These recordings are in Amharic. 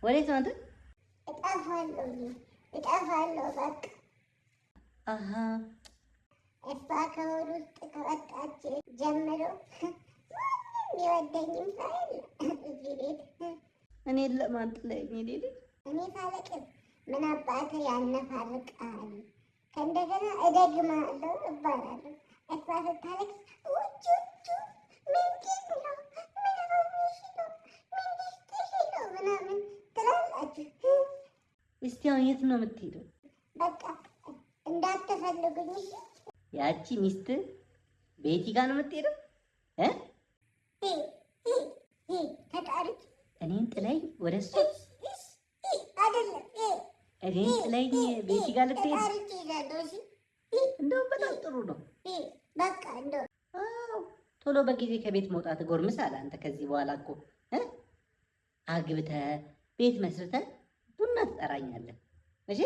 ወዴት ነው አንተ? እጠፋለሁ በቃ። አሃ እሷ ከሆድ ውስጥ ከወጣች ጀምሮ የሚወደኝም ሰው የለም እዚህ ቤት። እኔን ለማጥለኝ ሄዴ እኔ ሳለቅስ ምን አባትህ ያነፋርቃል? ከእንደገና እደግማለሁ እባላለሁ። እሷ ስታለቅስ ውጭ ምንድን ነው ምን ሆነሽ ነው ምንድስትሽ ነው ምናምን ትላላችሁ። እስቲ አሁን የት ነው የምትሄደው? በቃ እንዳትፈልጉኝ። ያቺ ሚስት ቤቲ ጋር ነው የምትሄደው? ተጣሪች እኔን ጥለኝ ወደ እሱ አይደለም እኔን ጥለኝ ቤቲ ጋር ልትሄድ? ተጣሪች ይዛለሁ። እንደውም በጣም ጥሩ ነው። በቃ እንደው ቶሎ በጊዜ ከቤት መውጣት ጎርምሳል። አንተ ከዚህ በኋላ እኮ አግብተህ ቤት መስርተህ ቡና ትጠራኛለህ። እሺ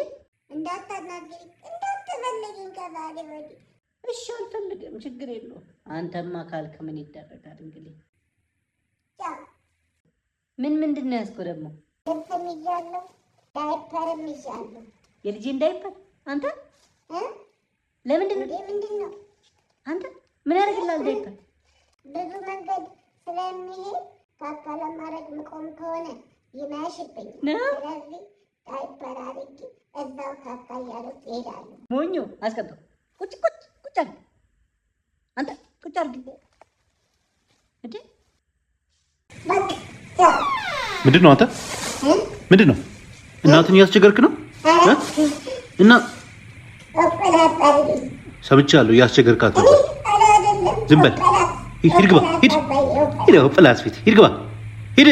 እንዳታናግሪ እንዳትፈልጊኝ ከዛሬ ወዲህ። እሺ አልፈልግም፣ ችግር የለውም። አንተማ ካልክ ምን ይደረጋል እንግዲህ። ምንድን ነው ያዝከው ደግሞ? ልብስም ይዣለሁ ዳይፐርም ይዣለሁ። የልጄን ዳይፐር አንተ ለምንድን ነው? ምንድን ነው አንተ ምን ያደርግልሃል ዳይፐር? ብዙ መንገድ ስለሚሄድ ካካ ለማድረግ ምቆም ከሆነ ይመሽብኝ። ስለዚህ ዳይፐር አድርጌ እዛው ካካ እያደረኩ እሄዳለሁ። ሞኞ አስቀምጠው። ቁጭ አድርግ አንተ ቁጭ አድርግ። እንዴ ምንድን ነው አንተ? ምንድን ነው እናትን እያስቸገርክ ነው? እና ሰምቻለሁ እያስቸገርካት ነው። ዝም በል ሂድ ግባ ሂድ ፕላስ ፊት ሂድ ግባ ሂድ